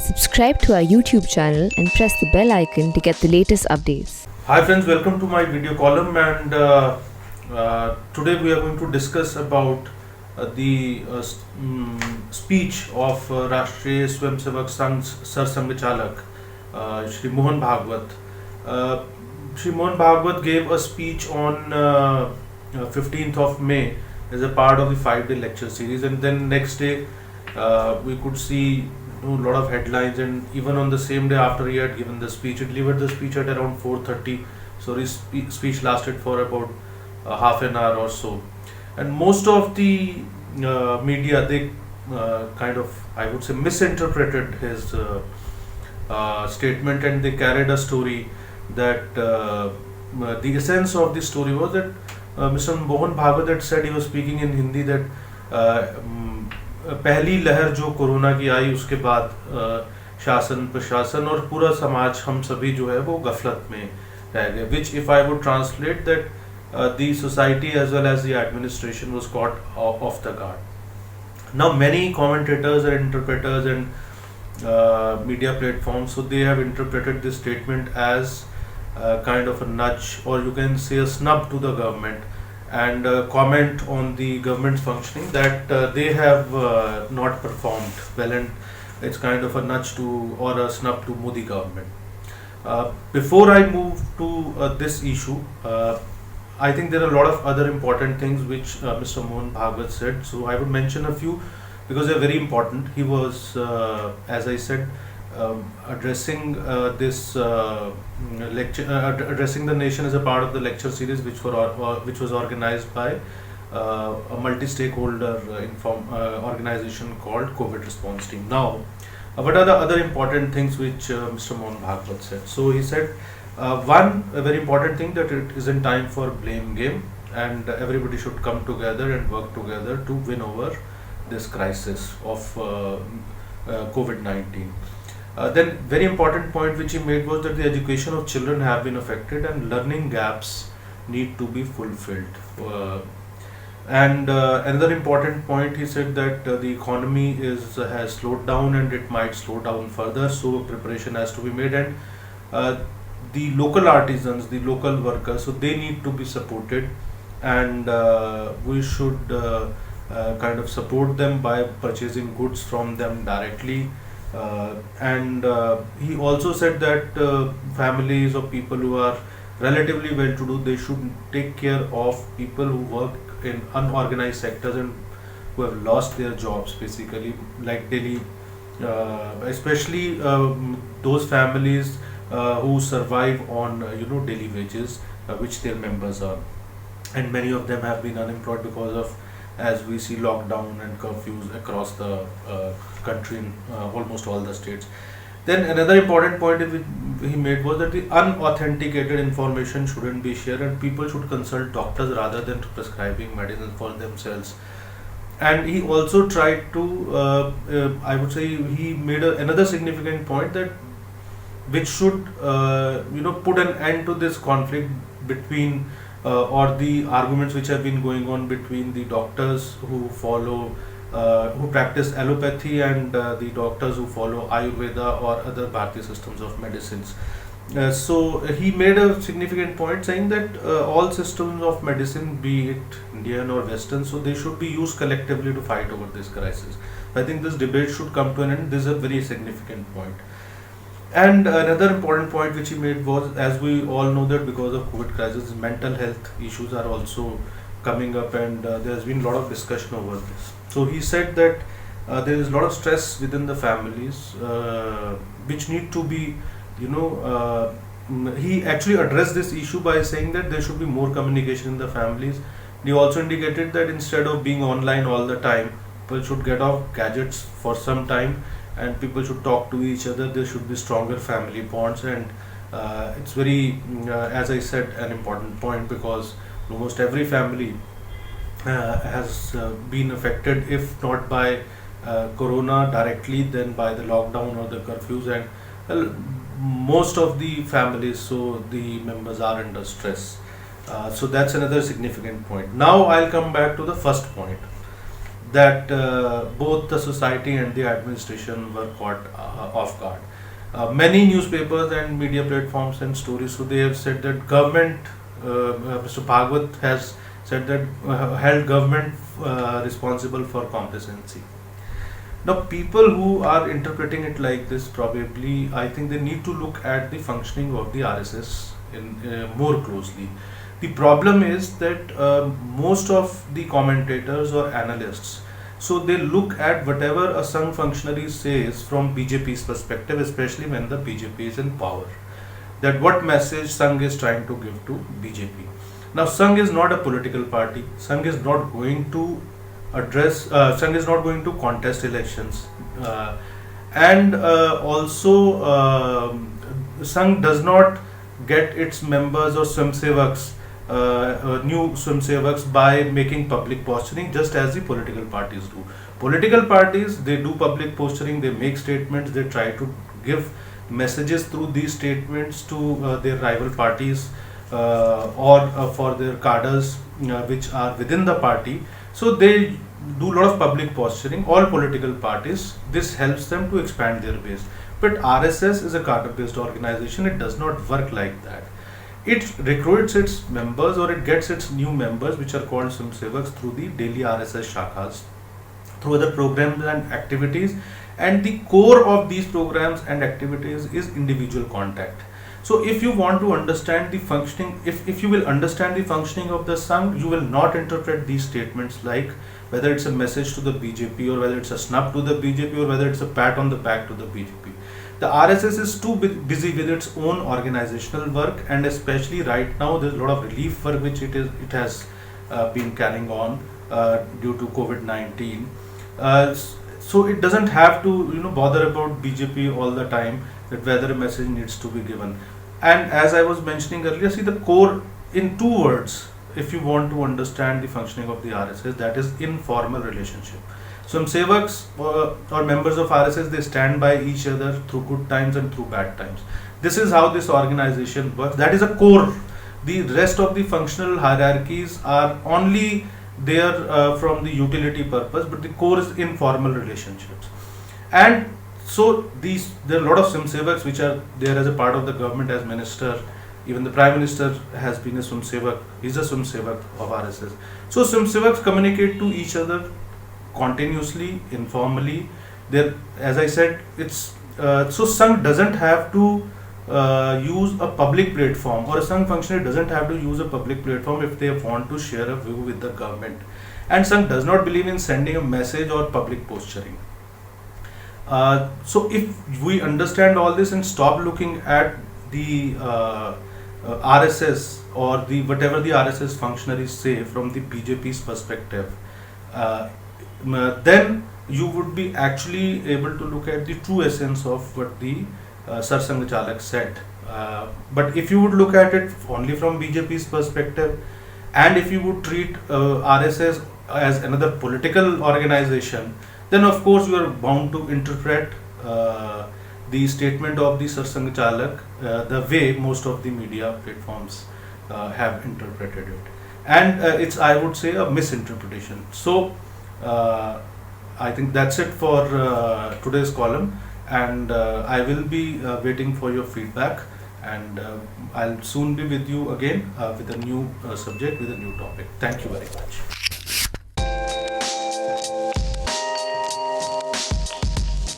Subscribe to our YouTube channel and press the bell icon to get the latest updates. Hi friends, welcome to my video column, and today we are going to discuss about the speech of Rashtriya Swayamsevak Sangh Sar Sangchalak Shri Mohan Bhagwat. Shri Mohan Bhagwat gave a speech on 15th of May as a part of the 5-day lecture series, and then next day we could see a lot of headlines, and even on the same day after he had given the speech, he delivered the speech at around 4:30. So his speech lasted for about half an hour or so, and most of the media, they kind of, I would say, misinterpreted his statement, and they carried a story that the essence of the story was that Mr. Mohan Bhagwat had said, he was speaking in Hindi, that पहली लहर जो corona की आई उसके बाद शासन प्रशासन और पूरा समाज, हम सभी जो है वो गफलत में रह गए, which if I would translate that the society as well as the administration was caught off the guard. Now many commentators and interpreters and media platforms, so they have interpreted this statement as kind of a nudge, or you can say a snub to the government, and comment on the government's functioning, that they have not performed well, and it's kind of a nudge to, or a snub to Modi government. Before I move to this issue, I think there are a lot of other important things which Mr. Mohan Bhagwat said, so I would mention a few because they're very important. He was, as I said, addressing this lecture, addressing the nation as a part of the lecture series which was organized by a multi-stakeholder organization called COVID Response Team. Now, what are the other important things which Mr. Mohan Bhagwat said? So he said, one, a very important thing, that it isn't time for blame game, and everybody should come together and work together to win over this crisis of COVID-19. Then very important point which he made was that the education of children have been affected and learning gaps need to be fulfilled. And another important point, he said that the economy has slowed down and it might slow down further, so preparation has to be made, and the local artisans, the local workers, so they need to be supported, and we should kind of support them by purchasing goods from them directly. And he also said that families of people who are relatively well-to-do, they should take care of people who work in unorganized sectors and who have lost their jobs, basically, like Delhi, especially those families who survive on daily wages, which their members earn, and many of them have been unemployed because of, as we see, lockdown and curfews across the country in almost all the states. Then another important point he made was that the unauthenticated information shouldn't be shared, and people should consult doctors rather than prescribing medicine for themselves. And he also tried to, I would say, he made another significant point, that which should put an end to this conflict between or the arguments which have been going on between the doctors who practice allopathy and the doctors who follow Ayurveda or other Bharatiya systems of medicines. So he made a significant point saying that all systems of medicine, be it Indian or Western, so they should be used collectively to fight over this crisis. I think this debate should come to an end. This is a very significant point. And another important point which he made was, as we all know, that because of COVID crisis, mental health issues are also coming up, and there has been a lot of discussion over this. So he said that there is a lot of stress within the families, which need to be, he actually addressed this issue by saying that there should be more communication in the families. He also indicated that instead of being online all the time, people should get off gadgets for some time, and people should talk to each other. There should be stronger family bonds, and it's very, as I said, an important point, because almost every family has been affected, if not by corona directly, then by the lockdown or the curfews, and most of the families, so the members are under stress. So that's another significant point. Now I'll come back to the first point, that both the society and the administration were caught off guard. Many newspapers and media platforms and stories, so they have said that government, Mr. Bhagwat has said that held government responsible for complacency. Now, people who are interpreting it like this, probably, I think they need to look at the functioning of the RSS in more closely. The problem is that most of the commentators or analysts, so they look at whatever a Sangh functionary says from BJP's perspective, especially when the BJP is in power. That what message Sangh is trying to give to BJP. Now, Sangh is not a political party. Sangh is not going to Sangh is not going to contest elections, and also Sangh does not get its members or swamsevaks, new swamsevaks, by making public posturing, just as the political parties do. Political parties, they do public posturing, they make statements, they try to give messages through these statements to their rival parties or for their cadres which are within the party. So they do a lot of public posturing, all political parties. This helps them to expand their base. But RSS is a cadre-based organization. It does not work like that. It recruits its members, or it gets its new members, which are called swamsevaks, through the daily RSS shakhas, through other programs and activities. And the core of these programs and activities is individual contact. So if you want to understand the functioning, if you will understand the functioning of the Sangh, you will not interpret these statements like whether it's a message to the BJP, or whether it's a snub to the BJP, or whether it's a pat on the back to the BJP. The RSS is too busy with its own organizational work, and especially right now there's a lot of relief work which it has been carrying on due to COVID-19. So it doesn't have to bother about BJP all the time, that whether a message needs to be given. And as I was mentioning earlier, see, the core, in two words, if you want to understand the functioning of the RSS, that is informal relationship. Swamsevaks or members of RSS, they stand by each other through good times and through bad times. This is how this organization works. That is a core. The rest of the functional hierarchies are only there from the utility purpose, but the core is informal relationships. And so there are a lot of swamsevaks which are there as a part of the government, as minister. Even the Prime Minister has been a swamsevak. He's a swamsevak of RSS. So swamsevaks communicate to each other continuously, informally. As I said, it's so Sangh doesn't have to use a public platform, or a Sangh functionary doesn't have to use a public platform if they want to share a view with the government. And Sangh does not believe in sending a message or public posturing. So if we understand all this and stop looking at the RSS or the whatever the RSS functionaries say from the BJP's perspective, then you would be actually able to look at the true essence of what the Sarsangh Chalak said. But if you would look at it only from BJP's perspective, and if you would treat RSS as another political organization, then of course you are bound to interpret the statement of the Sarsangh Chalak the way most of the media platforms have interpreted it. And it's, I would say, a misinterpretation. So I think that's it for today's column, and I will be waiting for your feedback, and I'll soon be with you again with a new subject, with a new topic. Thank you very much.